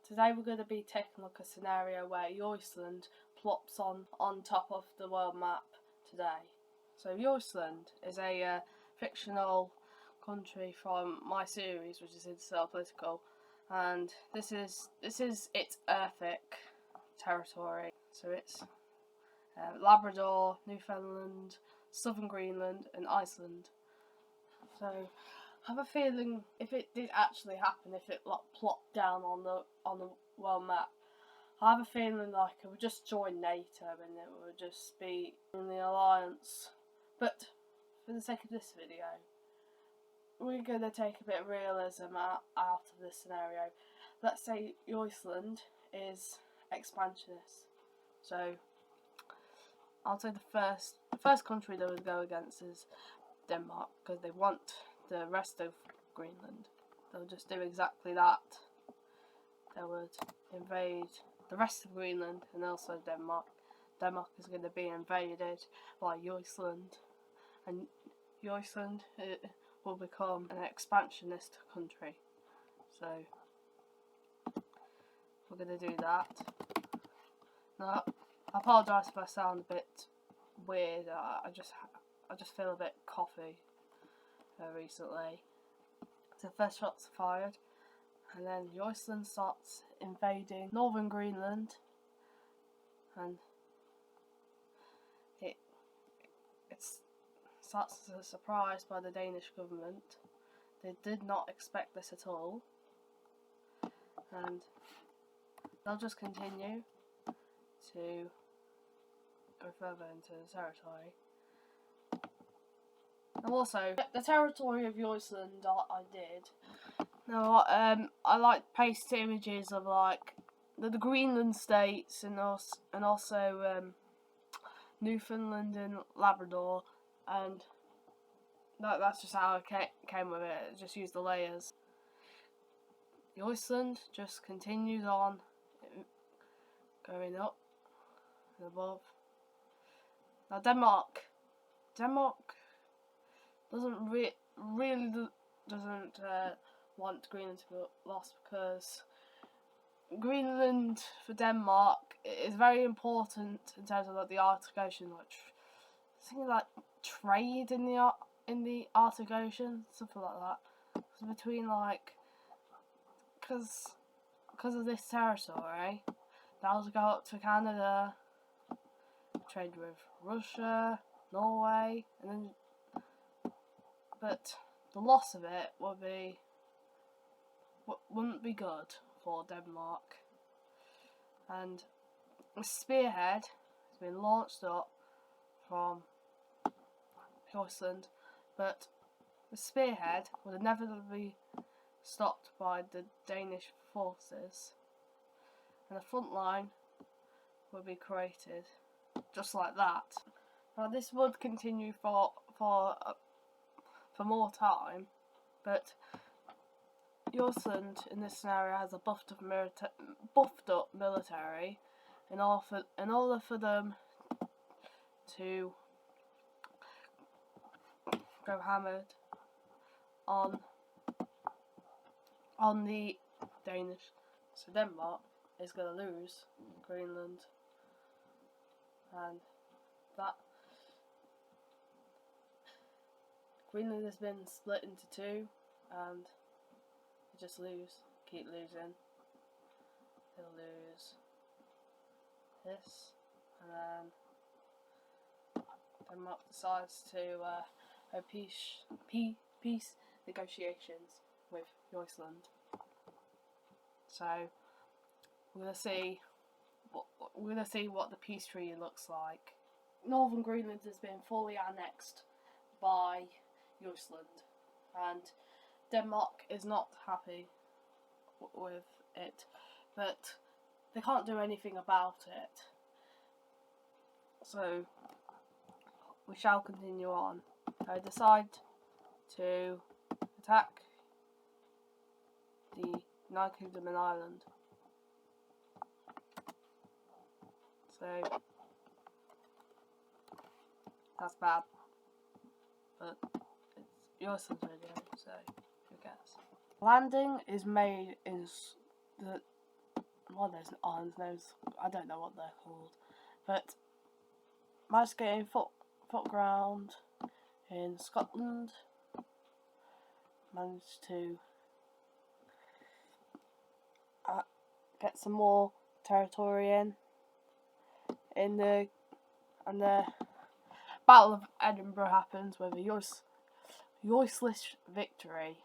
Today we're going to be taking a look at a scenario where Yoistland plops on top of the world map today. So Yoistland is a fictional country from my series, which is Interstellar Political, and this is its Earthic territory. So it's Labrador, Newfoundland, Southern Greenland, and Iceland. So I have a feeling if it did actually happen, if it plopped down on the world map, I have a feeling like it would just join NATO and it would just be in the alliance. But for the sake of this video, we're going to take a bit of realism out of this scenario. Let's say Yoistland is expansionist. So I'll say the first country they would go against is Denmark, because they want the rest of Greenland. They'll just do exactly that. They would invade the rest of Greenland and also Denmark. Denmark is going to be invaded by Yoistland, and Yoistland will become an expansionist country. So we're going to do that. Now, I apologise if I sound a bit weird. I just feel a bit coffee recently. So first shots are fired, and then Yoistland starts invading northern Greenland, and it starts as a surprise by the Danish government. They did not expect this at all, and they'll just continue to go further into the territory. And also, the territory of Yoistland I did. Now, I like paste images of like the Greenland states and also Newfoundland and Labrador, and that's just how I came with it. Just use the layers. Yoistland just continues on, going up and above. Now Denmark really doesn't want Greenland to be lost, because Greenland for Denmark is very important in terms of like the Arctic Ocean, like things like trade in the Arctic Ocean, something like that. So between like, because of this territory, they'll go up to Canada, trade with Russia, Norway, and then. But the loss of it wouldn't be good for Denmark. And the spearhead has been launched up from Yoistland, but the spearhead would inevitably be stopped by the Danish forces, and a front line would be created just like that. Now this would continue for more time, but Yoistland in this scenario has a buffed up military in order for them to go hammered on the Danish. So Denmark is going to lose Greenland, and that Greenland has been split into two, and they just keep losing. They'll lose this, and then Denmark decides to have peace negotiations with Yoistland. So we're gonna see what the peace treaty looks like. Northern Greenland has been fully annexed by Yoistland, and Denmark is not happy with it, but they can't do anything about it. So we shall continue on. I decide to attack the United Kingdom and Ireland. So that's bad, but it's Yoistland's video, so who cares? Landing is made in the one of those island names, I don't know what they're called, but managed to get in foot ground in Scotland, managed to get some more territory in the Battle of Edinburgh happens with a Yoistland victory,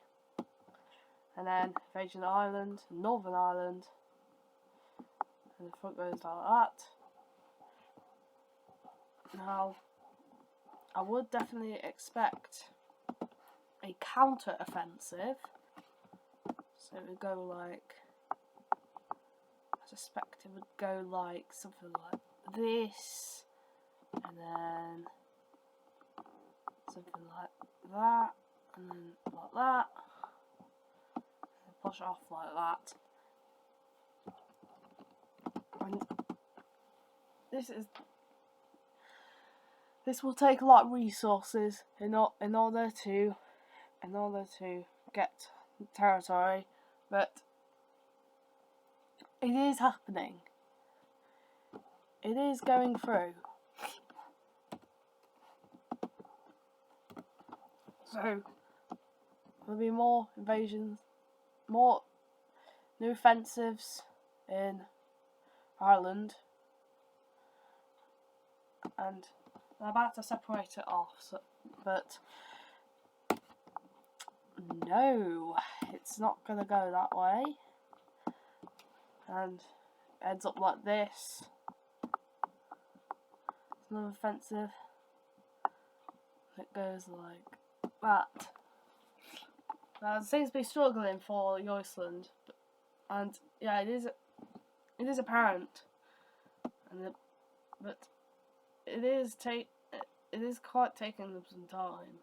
and then invasion of Ireland, Northern Ireland, and the front goes like that. Now, I would definitely expect a counter-offensive, so it would go like, I suspect it would go like something like this, and then something like that, and then like that, and push off like that. And this will take a lot of resources in order to get territory, but it is happening. It is going through. So there'll be more invasions, more new offensives in Ireland, and they're about to separate it off, but no, it's not going to go that way, and it ends up like this. It's another offensive. It goes like that. Now it seems to be struggling for Yoistland, and yeah, it is apparent, but it is quite taking them some time.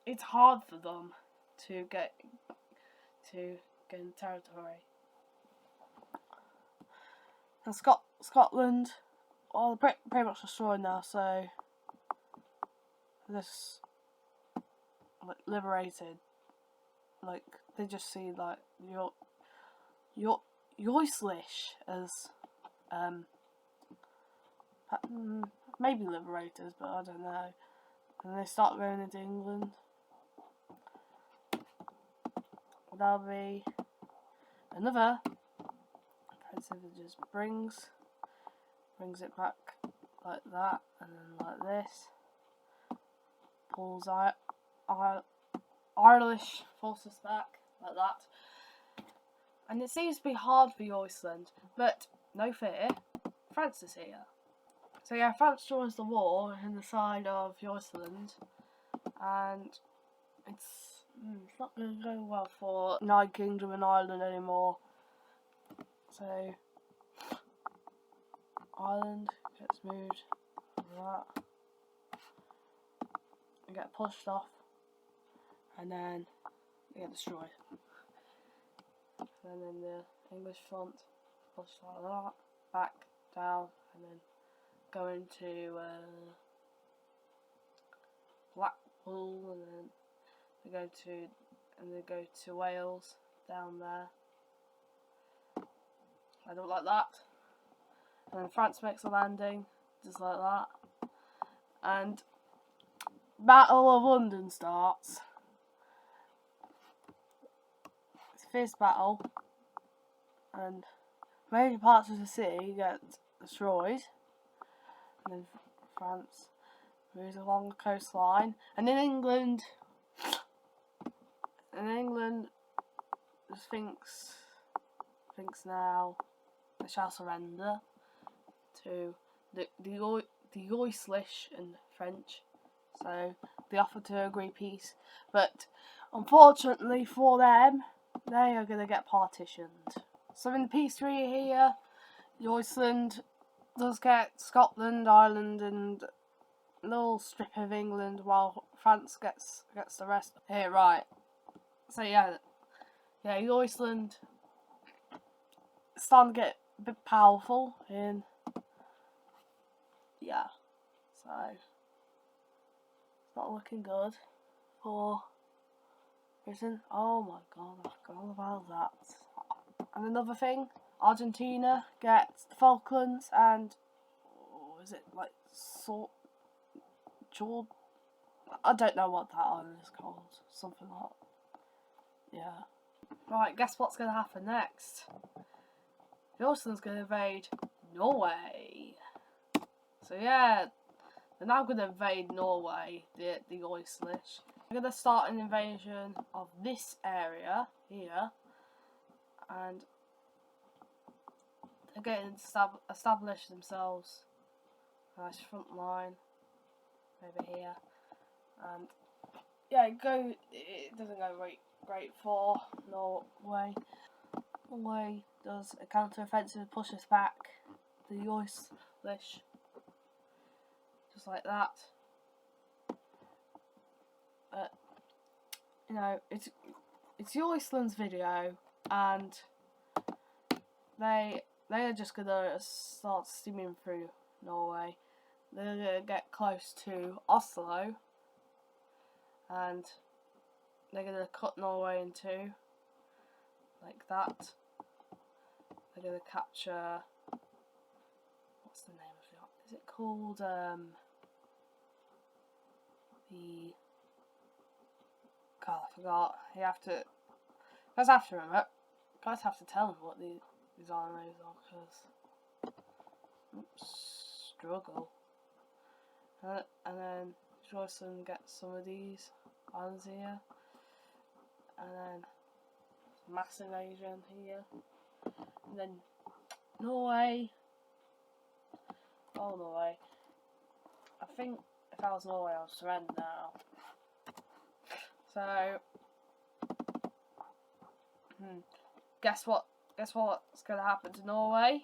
It's hard for them to get in territory. And Scotland, well, they're pretty much destroyed now, so this liberated. Like, they just see like Yoistland as maybe liberators, but I don't know. And they start going into England. That'll be another offensive that just brings it back like that, and then like this. Pulls Irish forces back like that. And it seems to be hard for Yoistland, but no fear, France is here. So yeah, France joins the war in the side of Yoistland, and it's not going to go well for United Kingdom and Ireland anymore. So Ireland gets moved like that, and get pushed off, and then they get destroyed. And then the English front pushed like that, back, down, and then go into Blackpool, and then they go to Wales down there. I don't like that. And then France makes a landing, just like that. And Battle of London starts. It's a fierce battle, and major parts of the city get destroyed. And then France moves along the coastline, and in England just thinks now they shall surrender to the Yoistland in French. So they offer to agree peace, but unfortunately for them, they are going to get partitioned. So in the peace treaty here, Yoistland does get Scotland, Ireland, and a little strip of England, while France gets the rest. Here, right. So yeah, Yoistland is starting to get a bit powerful in. Yeah, so it's not looking good for Britain. Oh my god, I forgot all about hell's that? And another thing, Argentina gets the Falklands and is it like Jordan? I don't know what that island is called. Something like that. Yeah. Right, guess what's going to happen next? Yoistland's going to invade Norway. So yeah, they're now going to invade Norway, the Yoistlish. They're going to start an invasion of this area here. And they're going to establish themselves. Nice front line over here. And yeah, it doesn't go great for Norway. Norway does a counter-offensive, pushes back the Yoistlish, just like that. You know, it's Yoistland's video, and they are just gonna start steaming through Norway. They're gonna get close to Oslo, and they're gonna cut Norway in two, like that. They're gonna capture. What's the name of it? Is it called the? God, I forgot. You have to. Guys have to remember. Guys have to tell them what these islands are, because struggle. And then Yoistland gets some of these islands here, and then massive invasion here, and then Norway. Oh, Norway. I think if I was Norway, I would surrender now. So, guess what's going to happen to Norway?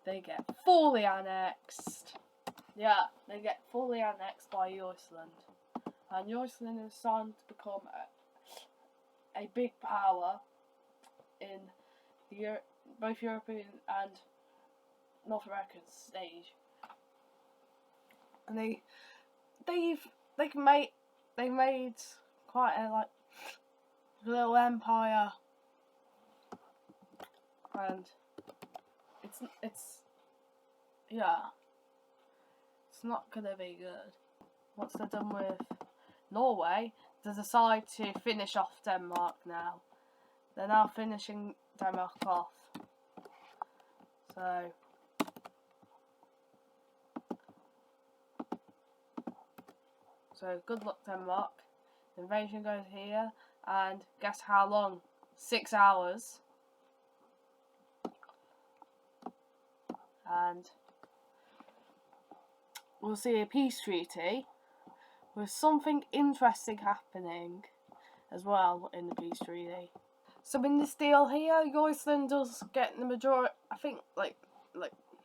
They get fully annexed. Yeah, they get fully annexed by Yoistland. And Yoistland is starting to become a big power in both European and North American stage. And they've made quite a little empire, and it's not gonna be good. Once they're done with Norway, they decide to finish off Denmark now. They're now finishing Denmark off. So good luck, Denmark. The invasion goes here, and guess how long? 6 hours. And we'll see a peace treaty with something interesting happening as well in the peace treaty. So in this deal here, Yoistland does get the majority, I think, like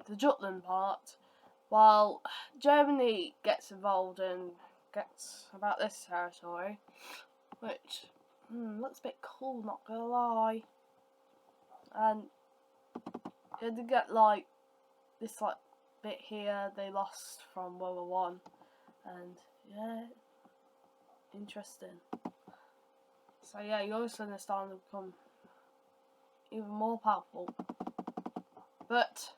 the Jutland part, while Germany gets involved and gets about this territory, which looks a bit cool, not gonna lie. And yeah, they get this bit here they lost from World War One, and yeah, interesting. So yeah, Yoistland is starting to become even more powerful, but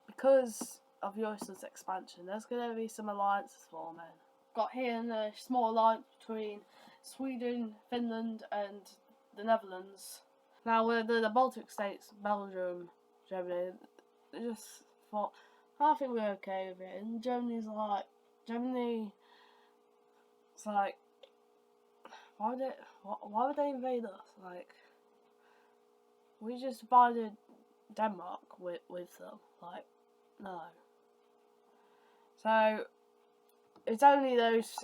because of Yoistland's expansion, there's going to be some alliances forming. Got here a small alliance between Sweden, Finland and the Netherlands. Now with the Baltic states, Belgium, Germany, they just thought, I think we're okay with it. And Germany's like, why would they invade us? Like, we just divided Denmark with them. Like, no. So it's only those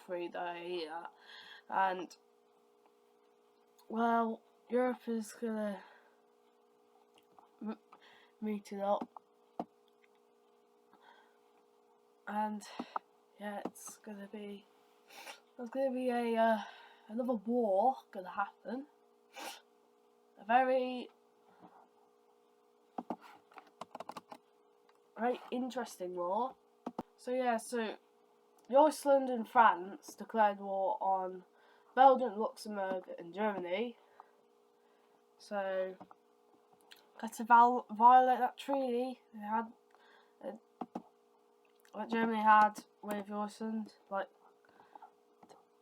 three that are here, and well, Europe is gonna meet it up, and yeah, there's gonna be another war gonna happen. A very interesting war. So yeah, so Yoistland and France declared war on Belgium, Luxembourg and Germany. So, to violate that treaty they had, what Germany had with Yoistland, like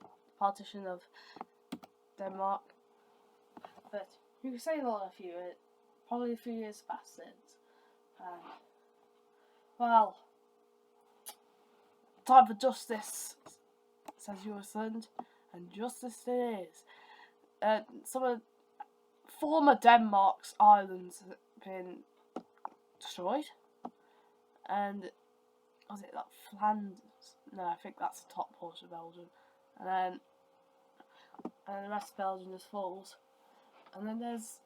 the partition of Denmark. But you could say probably a few years past since. Well, time for justice, says Yoistland, and justice it is. Some of former Denmark's islands have been destroyed, and was it like Flanders? No, I think that's the top portion of Belgium, and the rest of Belgium just falls, and then there's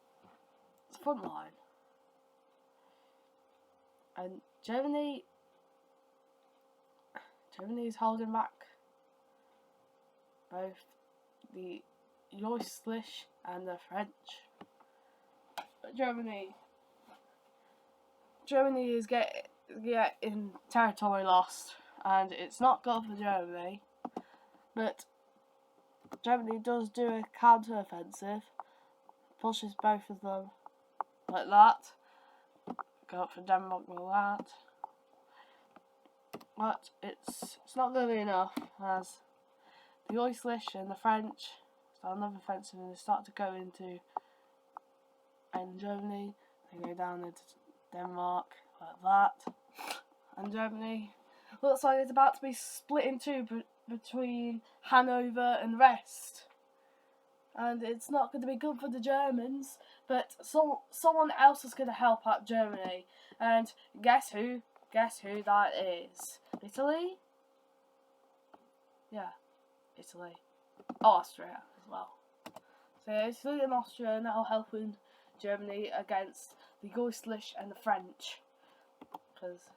the front line, and Germany is holding back both the Yoistland and the French. But Germany is getting territory lost, and it's not good for Germany. But Germany does do a counter-offensive, pushes both of them like that, go up for Denmark like that. But it's not going to be enough, as the Yoistland and the French start another offensive, and they start to go into Germany. They go down into Denmark like that, and Germany looks like it's about to be split in two between Hanover and Rest, and it's not going to be good for the Germans. But someone else is going to help out Germany, and guess who? Guess who that is? Italy? Yeah, Italy. Austria as well. So Italy and Austria are now helping Germany against the Yoistland and the French, because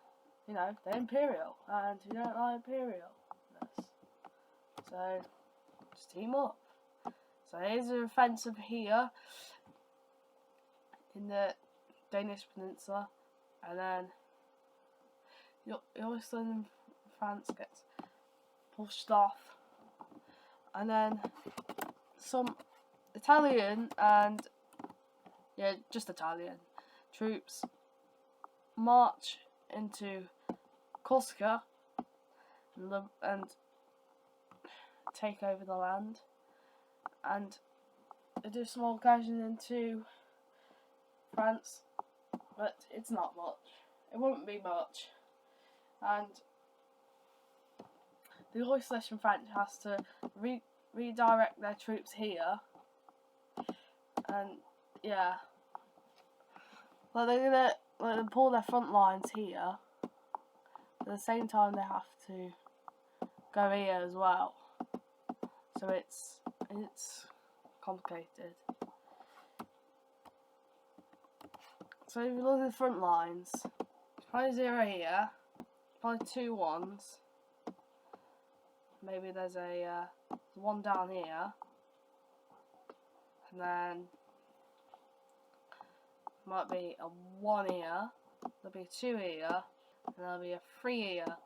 they're imperial, and you don't like imperialness. So just team up. So here's an offensive here in the Danish peninsula, and then Yoistland and France gets pushed off, and then some Italian and just Italian troops march into Corsica and take over the land, and they do small incursion into France, but it's not much. It wouldn't be much. And the Yoistland and French has to redirect their troops here, and they're gonna pull their front lines here. At the same time, they have to go here as well. So it's complicated. So if you look at the front lines, it's probably 0 here. Probably 2 1s. Maybe there's a 1 down here, and then might be a 1 here. There'll be a 2 here, and there'll be a 3 here.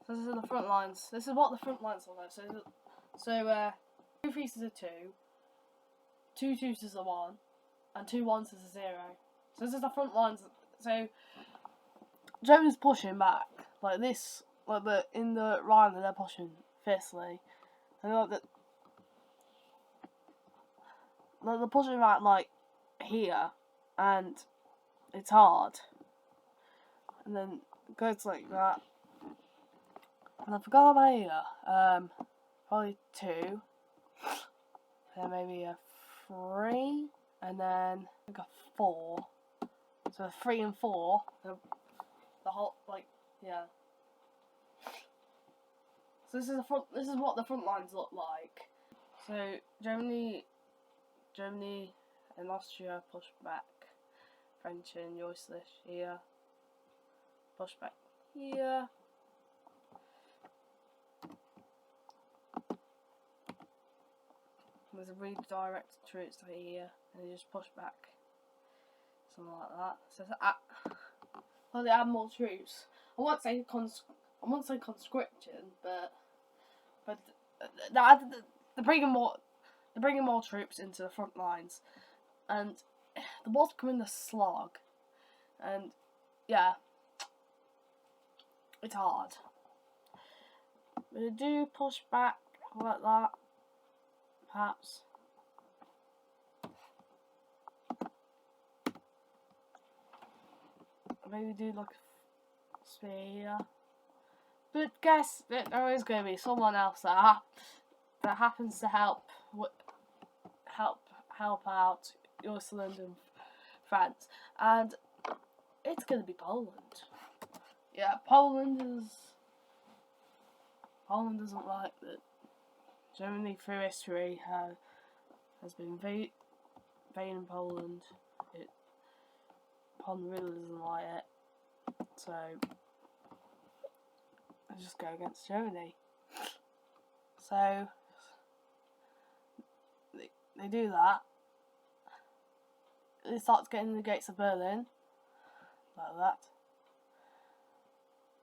So this is the front lines. This is what the front lines look like. So 2 3s is a 2, 2 2s is a 1, and 2 1s is a 0. So this is the front lines. So Germany's pushing back like this, in the Rhine, they're pushing fiercely, and they're pushing back like here, and it's hard, and then it goes like that, and I forgot about here. Probably 2, then maybe a 3, and then I think a 4. So 3 and 4. The whole So this is what the front lines look like. So Germany and Austria push back. French and Yoistland here. Push back here. There's a redirect troops to here, and they just push back. Something like that. So they add more troops. I won't say conscription, but they're bringing more troops into the front lines, and the war's becoming a slog, and yeah, it's hard. But they do push back like that, perhaps. Maybe do like a spear. But guess that there is going to be someone else that happens to help out Yoistland and France, and it's going to be Poland. Yeah, Poland doesn't like that Germany through history has been invading Poland. Poland really doesn't like it, so I just go against Germany. So they do that. They start getting the gates of Berlin, like that,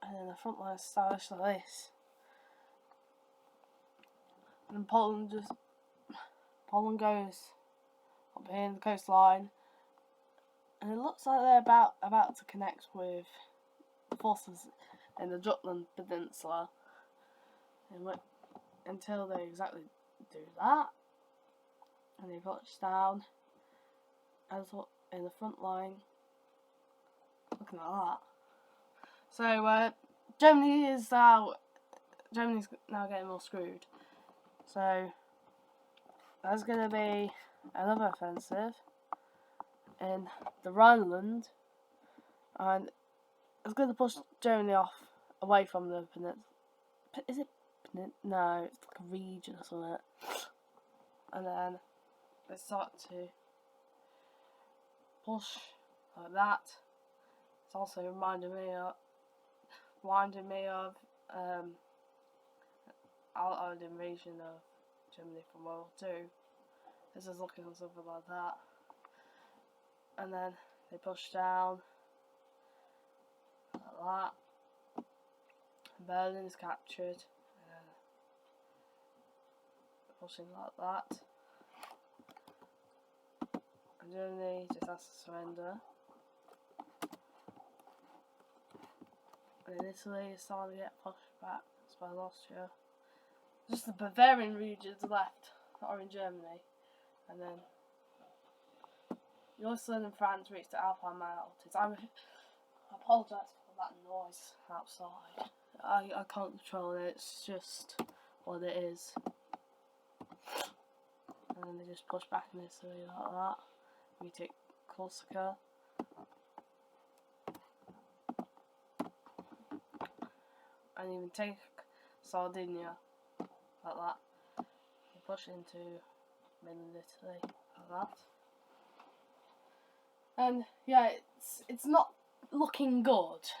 and then the front line is established like this. And then Poland goes up here in the coastline, and it looks like they're about to connect with the forces in the Jutland Peninsula. And until they exactly do that, and they push down as in the front line, looking at that. So Germany's now getting more screwed. So there's going to be another offensive in the Rhineland, and it's going to push Germany away from the peninsula. Is it peninsula? No, it's like a region or something. And then they start to push like that. It's also reminding me of Allied invasion of Germany from World War II. This is looking at something like that. And then they push down like that. Berlin is captured. Pushing like that. And Germany just has to surrender. And in Italy is starting to get pushed back by Austria. Just the Bavarian regions left that are in Germany. And then Yoistland and France reached the Alpine Mountains. I apologise for that noise outside. I can't control it, it's just what it is. And then they just push back in Italy like that. We take Corsica. And even take Sardinia like that. We push into mainland Italy like that. And yeah, it's not looking good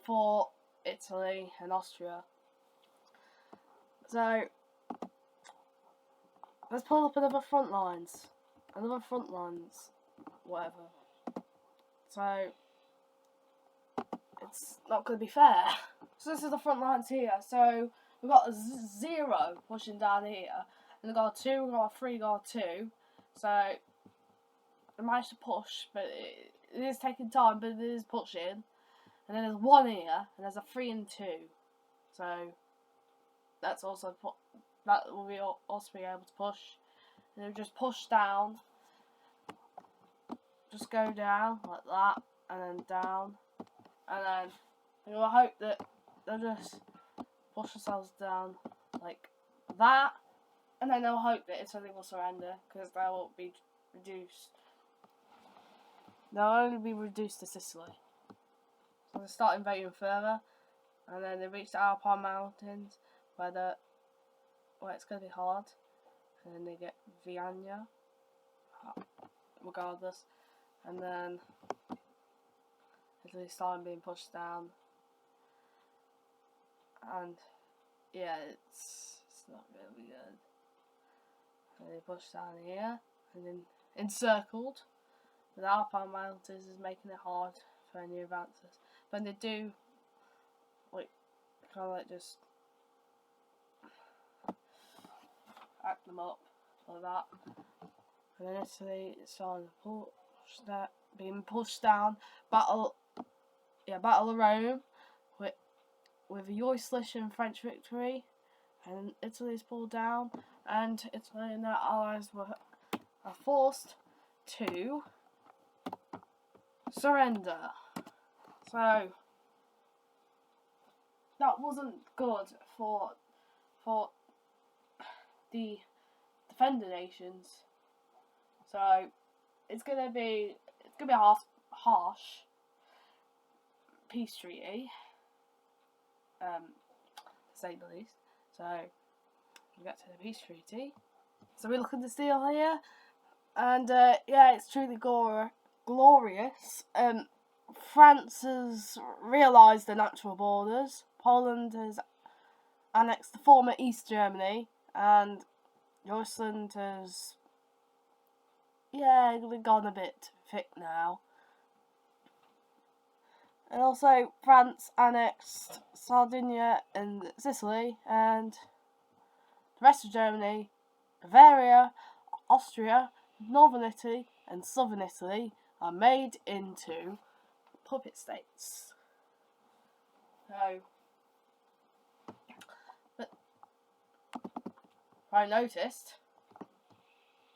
for Italy and Austria. So let's pull up another front lines, whatever. So it's not going to be fair. So this is the front lines here. So we've got a 0 pushing down here, and we've got a 2, we've got a 3, we've got a 2. So they managed to push, but it is taking time, but it is pushing. And then there's 1 here, and there's a 3 and 2. So that's also that will be also be able to push. And then just push down. Just go down like that, and then down, and then you'll hope that they'll just push themselves down like that, and then they'll hope that Italy will surrender, because they will be reduced. They'll only be reduced to Sicily. So they start invading further, and then they reach the Alpine Mountains, where it's going to be hard, and then they get Vienna, regardless. And then Italy started being pushed down, and yeah, it's not really good. And they push down here, and then encircled. The Alpine Mountains is making it hard for any advances. When they do, like, kind of like just act them up like that. And then Italy is trying to being pushed down. Battle of Rome with a Yoistland French victory, and Italy is pulled down, and Italy and their allies are forced to surrender. So that wasn't good for the defender nations. So it's gonna be a harsh peace treaty, to say the least. So we get to the peace treaty. So we look at this deal here, and yeah, it's truly glorious. France has realised the natural borders. Poland has annexed the former East Germany, and Yoistland has gone a bit thick now. And also France annexed Sardinia and Sicily, and the rest of Germany, Bavaria, Austria, Northern Italy and Southern Italy are made into puppet states. So, but I noticed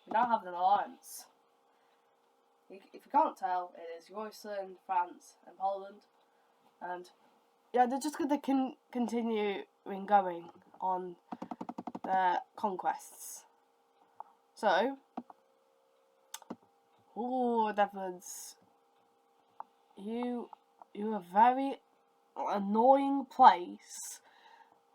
we now have an alliance. If you can't tell, it is Yoistland, France and Poland, and yeah, they're just going to continue going on their conquests. So, Netherlands, you a very annoying place.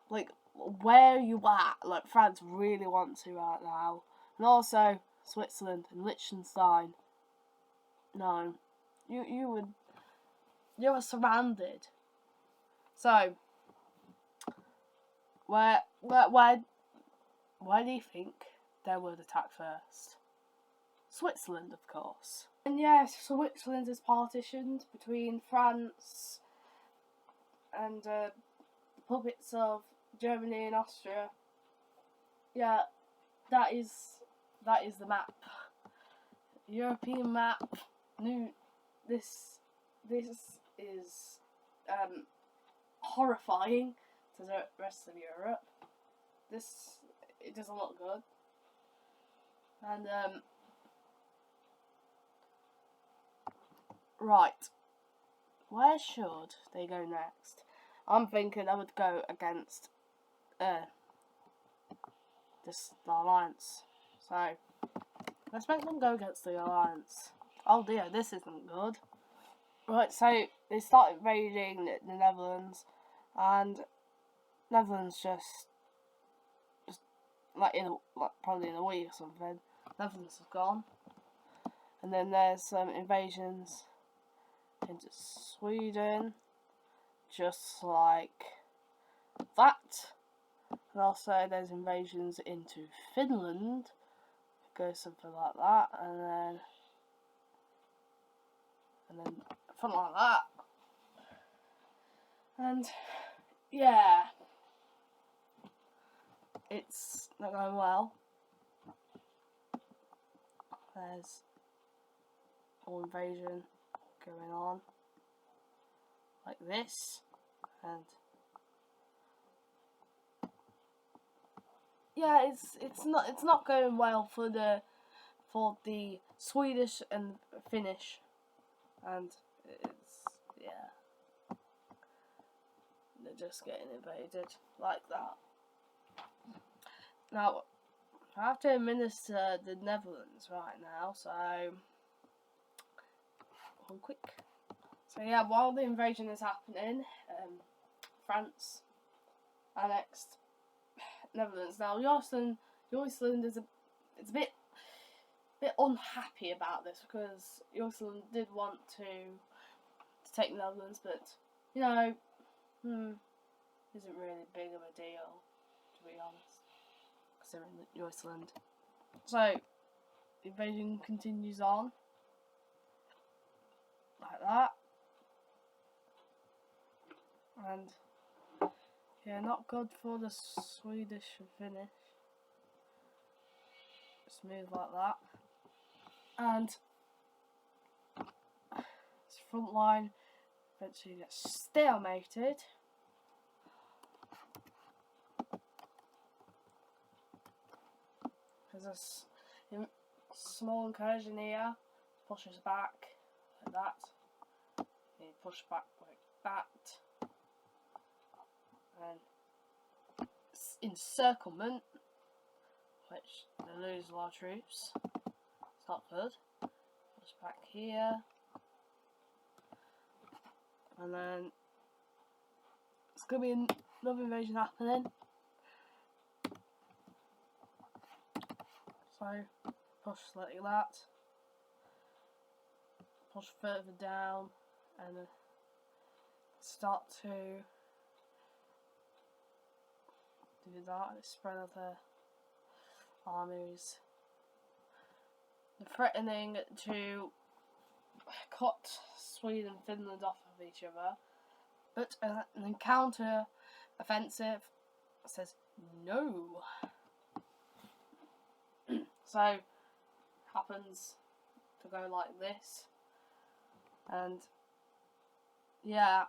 Like, where are you at? Like, France really wants you right now. And also Switzerland and Liechtenstein. No, you were surrounded. So, where do you think they would attack first? Switzerland, of course. And yes, Switzerland is partitioned between France and the puppets of Germany and Austria. Yeah, that is the map. European map. This is horrifying to the rest of Europe. It doesn't look good. And right, where should they go next? I'm thinking I would go against the alliance. So let's make them go against the alliance. Oh dear, this isn't good. Right, so they start invading the Netherlands, and Netherlands just probably in a week or something, Netherlands is gone. And then there's some invasions into Sweden, just like that. And also there's invasions into Finland, goes something like that, and then something like that. And yeah, it's not going well. There's all invasion going on like this, and yeah, it's not going well for the Swedish and Finnish, and they're just getting invaded like that. Now, I have to administer the Netherlands right now, so hold quick. So yeah, while the invasion is happening, France annexed Netherlands. Now, Yoistland is a bit unhappy about this, because Yoistland did want to take the Netherlands, but isn't really big of a deal, to be honest, considering Yoistland. So the invasion continues on like that, and yeah, not good for the Swedish and Finnish. smooth like that, and its front line eventually gets stalemated. There's a small incursion here, pushes back like that, you push back like that, and encirclement, which they lose a lot of troops. It's not good. Push back here, and then it's gonna be another invasion happening. So push like that, push further down, and start to do that. Spread other armies. They're threatening to cut Sweden and Finland off of each other, but an counter offensive says no. So happens to go like this, and yeah,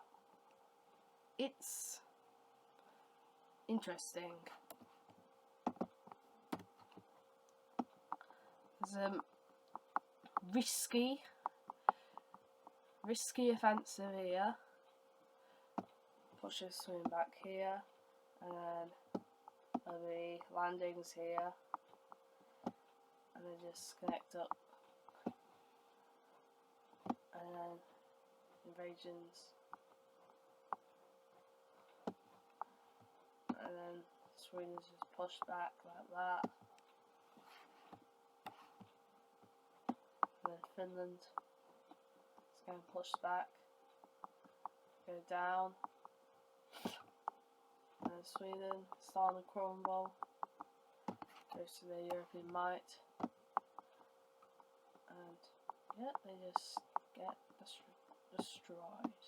it's interesting. There's a risky offensive here. Pushes swing back here, and then there'll be landings here. And then just connect up, and then invasions, and then Sweden's just pushed back like that, and then Finland is going pushed back, go down, and then Sweden starting to crumble, goes to their European might. And yeah, they just get destroyed.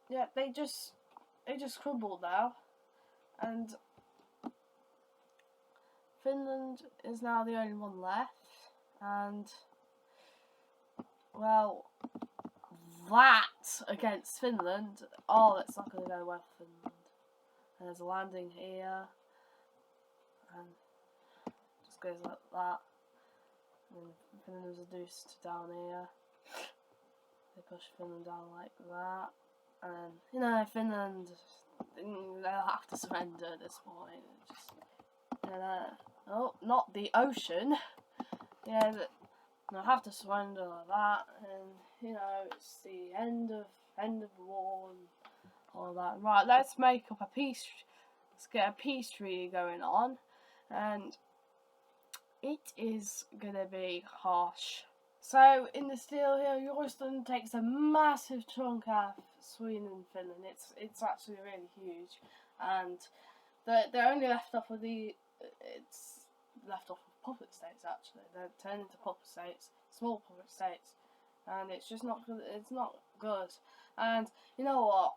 Yeah, they just crumbled now, and Finland is now the only one left, and well, that against Finland, oh, that's not going to go well for Finland. And there's a landing here, and just goes like that, and Finland's reduced down here. They push Finland down like that, and you know, Finland, they'll have to surrender at this point. Just, oh, not the ocean. Yeah, they'll have to surrender like that, and you know, it's the end of the war and all that. Right, let's make up a peace. Let's get a peace treaty going on, and it is gonna be harsh. So in this deal here, Yoistland takes a massive chunk out of Sweden and Finland. It's actually really huge, and they're only left off of it's left off of puppet states. Actually, they're turned into puppet states, small puppet states, and it's just not good. It's not good. And you know what?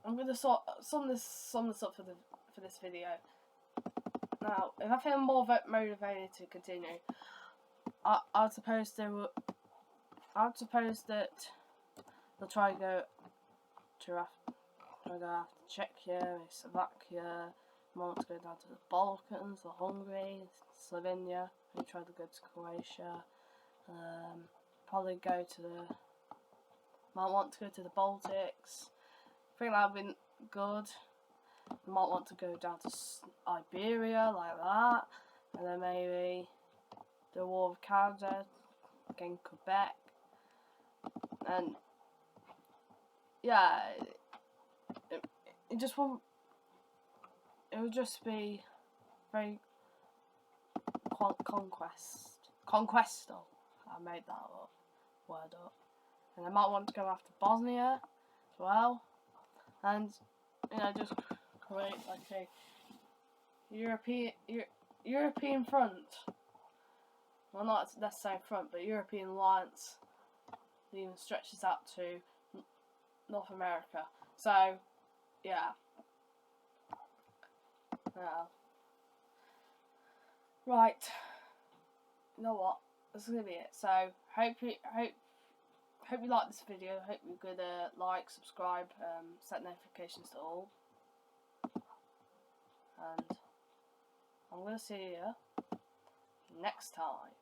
I'm gonna sum this up for this video. Now, if I feel more motivated to continue, I'd suppose that they'll try to go after Czechia, Slovakia, want to go down to the Balkans, or Hungary, Slovenia. They try to go to Croatia. Probably might want to go to the Baltics. I think that would be good. They might want to go down to Iberia like that, and then maybe the War of Canada, again Quebec, and yeah, it just won't. It would just be very conquesto. I made that word up, and they might want to go after Bosnia as well, and you know, just create like a European front. Well, not necessarily front, but European alliance that even stretches out to North America. So, yeah. Right. You know what? This is gonna be it. So, hope you like this video. Hope you could like, subscribe, set notifications to all. And I'm gonna see you next time.